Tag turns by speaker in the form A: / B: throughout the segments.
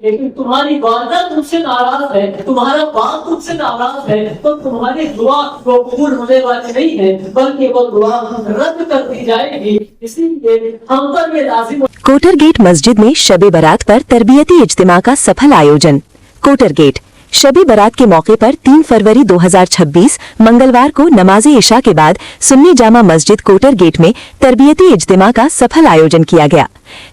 A: لیکن تمہاری والدہ تم سے ناراض ہے، تمہارا باپ تم سے ناراض ہے، تو تمہاری دعا وہ قبول ہونے والی نہیں ہے، بلکہ وہ دعا رد کر دی جائے گی۔ اسی لیے ہم پر یہ لازم
B: کوٹر گیٹ مسجد میں شب برات پر تربیتی اجتماع کا سفل آیوجن۔ کوٹر گیٹ شب برات کے موقع پر 3 فروری 2026 منگلوار کو نماز عشاء کے بعد سنی جامع مسجد کوٹر گیٹ میں تربیتی اجتماع کا سفل آیوجن کیا گیا۔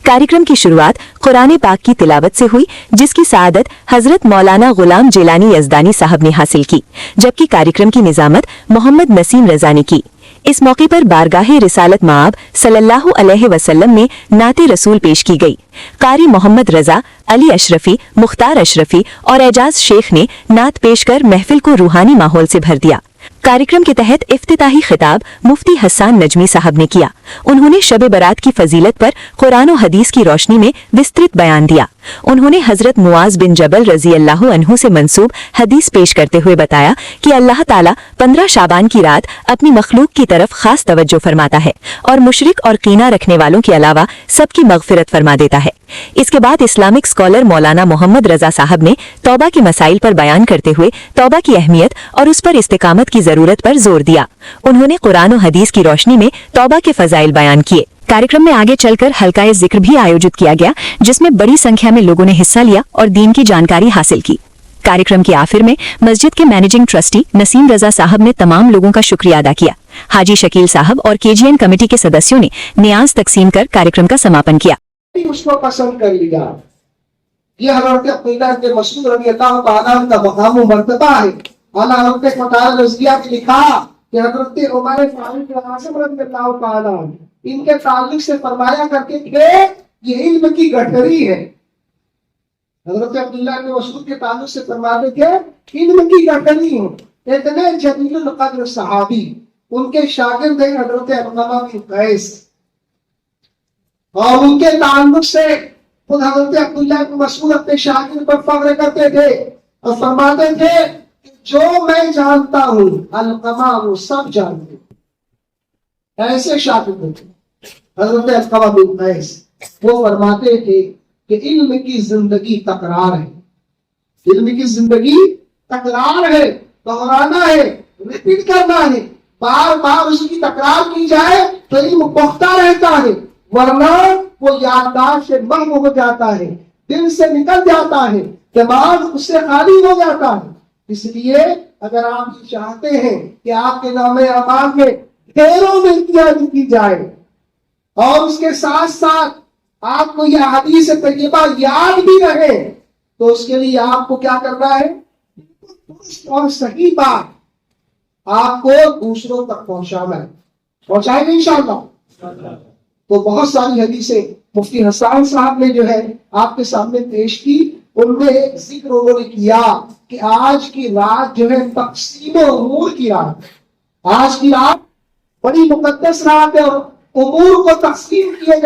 B: کارکرم کی شروعات قرآن پاک کی تلاوت سے ہوئی، جس کی سعادت حضرت مولانا غلام جیلانی یزدانی صاحب نے حاصل کی، جبکہ کارکرم کی نظامت محمد نسیم رضا نے کی۔ اس موقع پر بارگاہ رسالت مآب صلی اللہ علیہ وسلم میں نعت رسول پیش کی گئی۔ قاری محمد رضا، علی اشرفی، مختار اشرفی اور اعجاز شیخ نے نعت پیش کر محفل کو روحانی ماحول سے بھر دیا۔ کارکرم کے تحت افتتاحی خطاب مفتی حسان نجمی صاحب نے کیا۔ انہوں نے شب برات کی فضیلت پر قرآن و حدیث کی روشنی میں وسترت بیان دیا۔ انہوں نے حضرت معاذ بن جبل رضی اللہ عنہ سے منسوب حدیث پیش کرتے ہوئے بتایا کہ اللہ تعالیٰ 15 شعبان کی رات اپنی مخلوق کی طرف خاص توجہ فرماتا ہے اور مشرک اور کینہ رکھنے والوں کے علاوہ سب کی مغفرت فرما دیتا ہے۔ اس کے بعد اسلامک اسکالر مولانا محمد رضا صاحب نے توبہ کے مسائل پر بیان کرتے ہوئے توبہ کی اہمیت اور اس پر استقامت کی ضرورت پر زور دیا۔ انہوں نے قرآن و حدیث کی روشنی میں توبہ کے فضائل بیان کیے۔ کارکرم میں آگے چل کر حلقہ ذکر بھی آیوجت کیا گیا، جس میں بڑی سنکھیا میں لوگوں نے حصہ لیا اور دین کی جانکاری حاصل کی۔ کارکرم کے آخر میں مسجد کے مینیجنگ ٹرسٹی نسیم رضا صاحب نے تمام لوگوں کا شکریہ ادا کیا۔ حاجی شکیل صاحب اور KGN کمیٹی کے سدسیوں نے نیاز تقسیم کر کارکرم کا سماپن کیا۔
C: اس کو پسند کر لیا، یہ حضرت عبداللہ بن مسعود رضی اللہ تعالیٰ عنہ کا مقام و مرتبہ ہے۔ اعلیٰ حضرت مطالعہ رضویہ نے لکھا کہ حضرت عمر فاروق اعظم رضی اللہ تعالیٰ عنہ ان کے تعلق سے فرمایا کرتے تھے یہ علم کی گٹھری ہے۔ حضرت عبداللہ بن مسعود کے تعلق سے فرماتے تھے علم کی گٹھری ہے۔ اتنے جلیل القدر صحابی، ان کے شاگرد ہیں حضرت علقمہ بن قیس، اور ان کے تعلق سے خود حضرت عبداللہ بن مسعود اپنے شاگرد پر فخر کرتے تھے اور فرماتے تھے کہ جو میں جانتا ہوں علقمہ وہ سب جانتے ہیں۔ ایسے شاگرد تھے حضرت علقمہ بن قیس، وہ فرماتے تھے کہ علم کی زندگی تکرار ہے، علم کی زندگی تکرار ہے، دہرانا ہے، ریپیٹ کرنا ہے، بار بار اس کی تکرار کی جائے تو علم پختہ رہتا ہے، ورنہ وہ یادداشت سے محو ہو جاتا ہے، دل سے نکل جاتا ہے، دماغ اس سے خالی ہو جاتا ہے۔ اس لیے اگر آپ یہ چاہتے ہیں کہ آپ کے نام اعمال میں ڈھیروں میں امتیازی کی جائے اور اس کے ساتھ ساتھ آپ کو یہ حدیث طیبہ یاد بھی رہے، تو اس کے لیے آپ کو کیا کرنا ہے؟ درست اور صحیح بات آپ کو دوسروں تک پہنچانا ہے، پہنچائیں گے انشاءاللہ۔ تو بہت ساری حدیثیں مفتی حسان صاحب نے جو ہے آپ کے سامنے پیش کی، ان میں ایک ذکر انہوں نے کیا کہ آج کی رات جو ہے تقسیم امور کی رات، آج کی رات بڑی مقدس رات ہے اور امور کو تقسیم کیے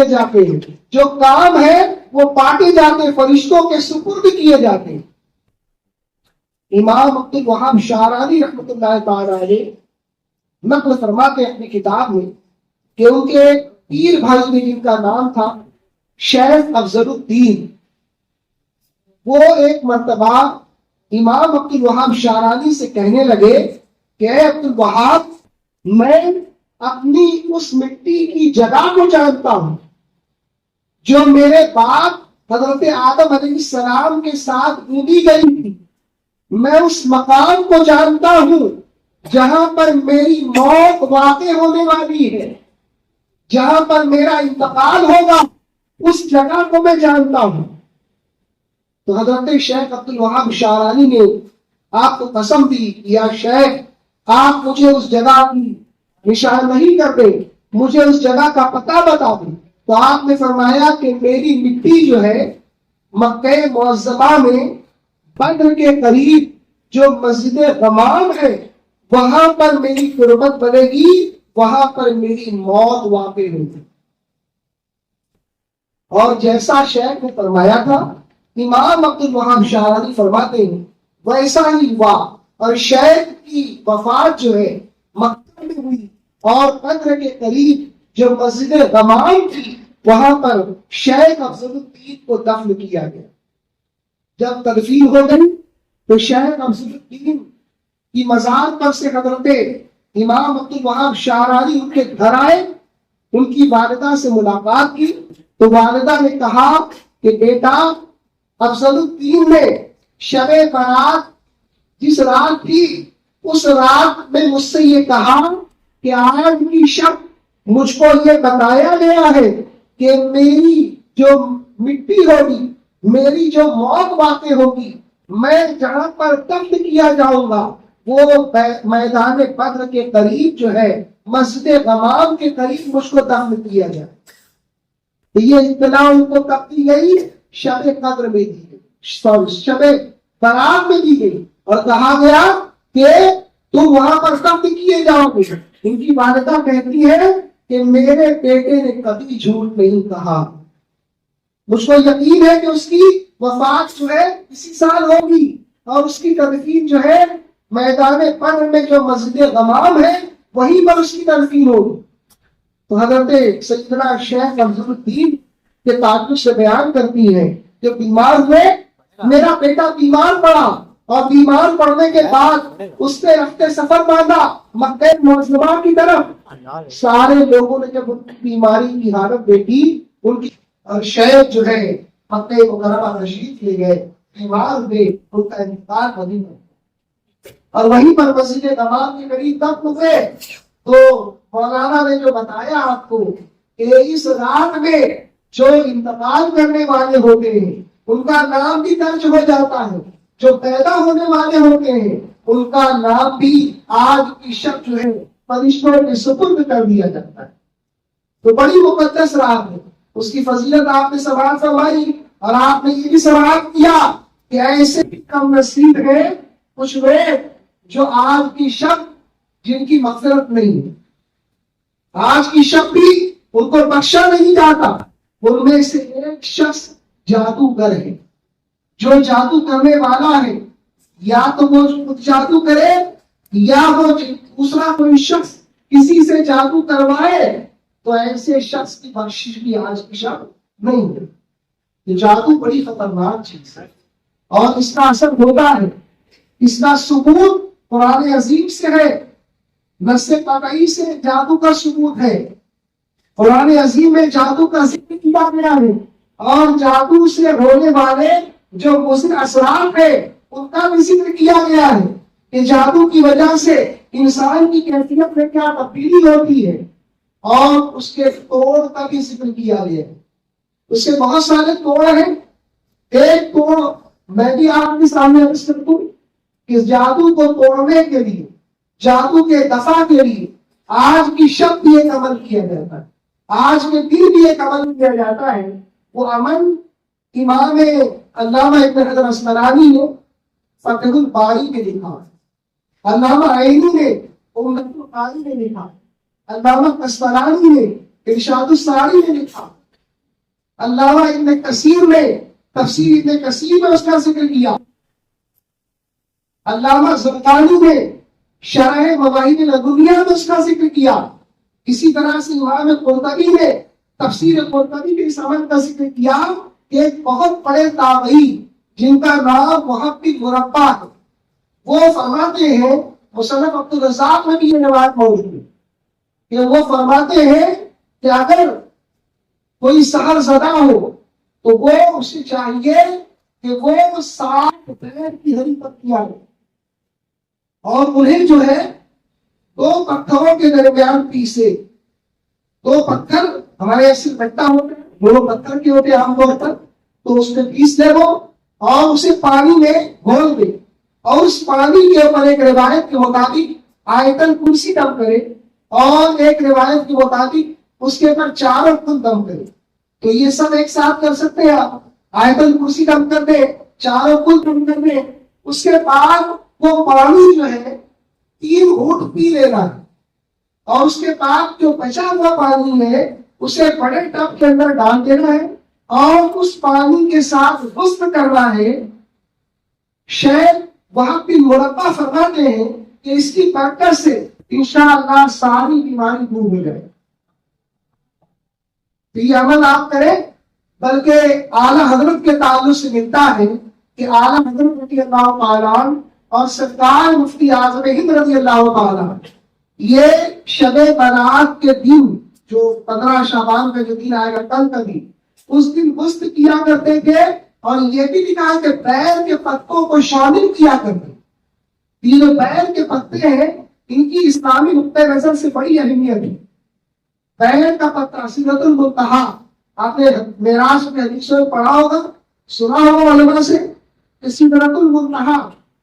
C: جاتے ہیں، جو کام ہے وہ بانٹے جاتے ہیں، فرشتوں کے سپرد کیے جاتے ہیں۔ امام عبد الوہاب شعرانی رحمۃ اللہ تعالی علیہ نقل فرماتے ہیں اپنی کتاب میں کہ ان کے پیر بھائی نے جن کا نام تھا شیخ افضل الدین، وہ ایک مرتبہ امام عبد الوہاب شعرانی سے کہنے لگے کہ اے عبد الوہاب، میں اپنی اس مٹی کی جگہ کو جانتا ہوں جو میرے باپ حضرت آدم علیہ السلام کے ساتھ بوندی گئی تھی، میں اس مقام کو جانتا ہوں جہاں پر میری موت واقع ہونے والی ہے، جہاں پر میرا انتقال ہوگا، اس جگہ کو میں جانتا ہوں۔ تو حضرت شیخ عبد الوہاب شعرانی نے آپ کو قسم دی، یا شیخ آپ مجھے اس جگہ کی نشان نہیں کر دیں، مجھے اس جگہ کا پتہ بتا دیں۔ تو آپ نے فرمایا کہ میری مٹی جو ہے مکہ معظمہ میں بدر کے قریب جو مسجد غمام ہے وہاں پر میری قربت بنے گی، وہاں پر میری موت واقع ہوگی۔ اور جیسا شیخ نے فرمایا تھا، امام عبد الوہاب شعرانی فرماتے ہیں ویسا ہی ہوا، اور شیخ کی وفات جو ہے مکہ میں ہوئی اور بدر کے قریب جو مسجد غمام تھی وہاں پر شیخ افضل الدین کو دفن کیا گیا۔ جب تدفین ہو گئی تو شیخ افضل الدین کی مزار پر سے حضرت امام عبد الوہاب شعرانی ان کے گھر آئے، ان کی والدہ سے ملاقات کی تو والدہ نے کہا کہ بیٹا افضل الدین نے شب برات جس رات تھی اس رات میں مجھ سے یہ کہا کہ آج کی شب مجھ کو یہ بتایا گیا ہے کہ میری جو مٹی ہوگی، میری جو موت واقع ہوگی، میں جہاں پر دفن کیا جاؤں گا وہ میدان بدر کے قریب جو ہے مسجد غمام کے قریب مجھ کو دفن کیا جائے. یہ اطلاع ان کو کب دی گئی؟ شب قدر میں دی گئی، شب برات میں دی گئی، اور کہا گیا کہ تم وہاں پر دفن کیے جاؤ گے. ان کی والدہ کہتی ہے کہ میرے بیٹے نے کبھی جھوٹ نہیں کہا، مجھ کو یقین ہے کہ اس کی وفات جو ہے اسی سال ہوگی اور اس کی تدفین جو ہے میدان بدر میں جو مسجد غمام ہے وہیں پر اس کی تدفین ہوگی. تو حضرت سیدنا شیخ افضل الدین کے تعلق سے بیان کرتی ہے جو بیمار ہوئے، میرا بیٹا بیمار پڑا اور بیمار پڑنے کے بعد اس نے رفتے سفر باندھا مکہ معظمہ کی طرف. سارے لوگوں نے جب ان کی بیماری کی حالت دیکھی، ان کی شیخ جو ہے مکہ مکرمہ تشریف لے گئے، بیمار ہوئے، ان کا انتقال مدینہ میں اور وہیں پر مسجد غمام کے قریب دفن ہوئے. تو مولانا نے جو بتایا آپ کو کہ اس رات میں جو انتقال کرنے والے ہوتے ہیں ان کا نام بھی درج ہو جاتا ہے، جو پیدا ہونے والے ہوتے ہیں ان کا نام بھی آج کی شب جو ہے فرشتوں کے سپرد کر دیا جاتا ہے. تو بڑی مقدس رات ہے، اس کی فضیلت آپ نے سوال فرمائی اور آپ نے یہ بھی سوال کیا کہ ایسے بھی کم نصیب ہے کچھ لوگ جو آج کی شب جن کی مغفرت نہیں ہے، آج کی شب بھی ان کو بخشا نہیں جاتا. ان میں سے ایک شخص جادوگر ہے، جو جادو کرنے والا ہے، یا تو وہ خود جادو کرے یا وہ دوسرا کوئی شخص کسی سے جادو کروائے، تو ایسے شخص کی بخشش بھی آج کی شب نہیں ہے. یہ جادو بڑی خطرناک چیز ہے اور اس کا اثر ہوتا ہے، اس کا ثبوت قرآن عظیم سے ہے، نص قطعی سے جادو کا ثبوت ہے. قرآن عظیم میں جادو کا ذکر کیا گیا ہے اور جادو سے ہونے والے جو مضر اثرات ہیں ان کا بھی ذکر کیا گیا ہے کہ جادو کی وجہ سے انسان کی کیفیت میں کیا تبدیلی ہوتی ہے، اور اس کے توڑ کا بھی ذکر کیا گیا ہے. اس کے بہت سارے توڑ ہیں. ایک توڑ میں بھی آپ کے سامنے عرض کر دوں کہ جادو کو توڑنے کے لیے، جادو کے دفع کے لیے آج کی شب بھی ایک عمل کیا جاتا ہے، آج کے دن بھی ایک عمل کیا جاتا ہے. وہ عمل امام علامہ ابن حجر اسقلانی نے فتح الباری میں لکھا، علامہ عینی نے عمدۃ القاری میں لکھا، علامہ قسطلانی نے ارشاد الساری میں لکھا، علامہ ابن کثیر نے تفسیر ابن کثیر میں اس کا ذکر کیا، علامہ زرقانی نے شرح مواہب لدنیہ میں اس کا ذکر کیا. اسی طرح سے امام قرطبی نے تفسیر قرطبی کے اس عمل کا ذکر کیا کہ ایک بہت بڑے تابعی جن کا نام محب مربع ہے، وہ فرماتے ہیں، مصنف عبد الرزاق میں بھی یہ روایت موجود ہے کہ وہ فرماتے ہیں کہ اگر کوئی سحر زدہ ہو تو وہ اسے چاہیے کہ وہ 7 بیل کی ہری پتیاں لے اور انہیں جو ہے 2 پتھروں کے درمیان پیسے. 2 پتھر ہمارے ایسے بٹا ہوتے ہیں، 2 پتھر کے ہوتے ہیں عام طور پر، تو اس میں پیس دے وہ اور اسے پانی میں گھول دے اور اس پانی کے اوپر ایک روایت کے مطابق آیت الکرسی دم کرے اور ایک روایت کے مطابق اس کے اوپر 4 پھول دم کرے. تو یہ سب ایک ساتھ کر سکتے ہیں آپ. آیت الکرسی دم کر دے، 4 پھول دم کر دے، اس کے بعد وہ پانی جو ہے 3 گھونٹ پی لینا ہے اور اس کے بعد جو بچا ہوا پانی ہے اسے بڑے ٹب کے اندر ڈال دینا ہے اور اس پانی کے ساتھ غسل کرنا ہے. شیخ وہاں بھی مربع فرماتے ہیں کہ اس کی برکت سے انشاءاللہ ساری بیماری دور ہو جائے. تو یہ عمل آپ کریں، بلکہ اعلی حضرت کے تعلق سے ملتا ہے کہ اعلیٰ حضرت رضی اللہ تعالیٰ عنہ اور سرکار مفتی اعظم ہند رضی اللہ تعالیٰ عنہ یہ شب برات کے دن جو 15 شعبان کا جو دن آئے گا کل کا دن، اس دن غسل کیا کرتے تھے، اور یہ بھی لکھا ہے کہ بیل کے پتوں کو شامل کیا کرتے. یہ جو بیل کے پتے ہیں ان کی اسلامی نقطۂ نظر سے بڑی اہمیت ہے. بیل کا پتا سدرۃ المنتہا، آپ نے معراج میں حدیث میں پڑھا ہوگا، سنا ہوگا علماء سے کہ سدرۃ المنتہا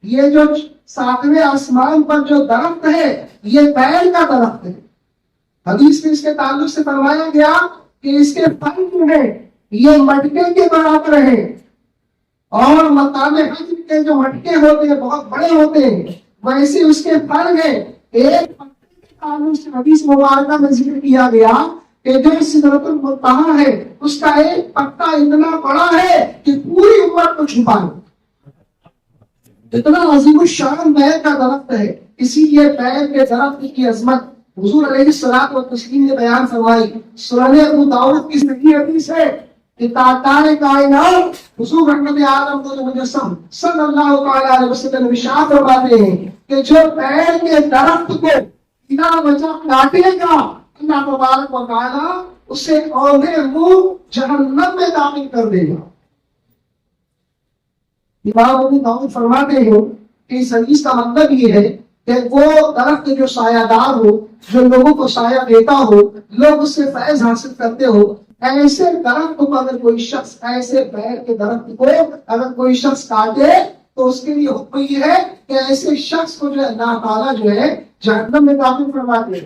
C: یہ جو 7ویں آسمان پر جو درخت ہے یہ بیل کا درخت ہے. حدیث میں اس کے تعلق سے فرمایا گیا کہ اس کے پھل جو ہے یہ مٹکے کے برابر ہے، اور مقام حج کے جو مٹکے ہوتے ہیں بہت بڑے ہوتے ہیں، ویسے اس کے پھل ہیں. ایک پتے کے تعلق سے حدیث مبارکہ میں ذکر کیا گیا کہ جو سدرۃ المنتہا ہے اس کا ایک پتا اتنا بڑا ہے کہ پوری امت کو چھپا ہے. اتنا عظیم الشان بیل کا درخت ہے. اسی لیے بیل کے درخت کی عظمت حضور علیہ الصلوۃ والتسلیم نے بیان فرمائی. سنن ابو داؤد کی صحیح حدیث ہے کہ تاجدار کائنات حضور رحمت عالم کو مجسم صلی اللہ تعالی علیہ وسلم ارشاد فرماتے ہیں کہ جو بیل کے درخت کو بنا وجہ کاٹے گا اللہ تبارک و تعالی اسے اوندے منہ جہنم میں داخل کر دے گا. امام ابو داؤد فرماتے ہیں کہ اس حدیث کا مطلب یہ ہے کہ وہ درخت جو سایہ دار ہو، جو لوگوں کو سایہ دیتا ہو، لوگ اس سے فیض حاصل کرتے ہو، ایسے درخت کو اگر کوئی شخص، ایسے بیل کے درخت کو اگر کوئی شخص کاٹے تو اس کے لیے حکم یہ ہے کہ ایسے شخص کو جو ہے اللہ تعالیٰ جو ہے جہنم میں داخل فرما دے.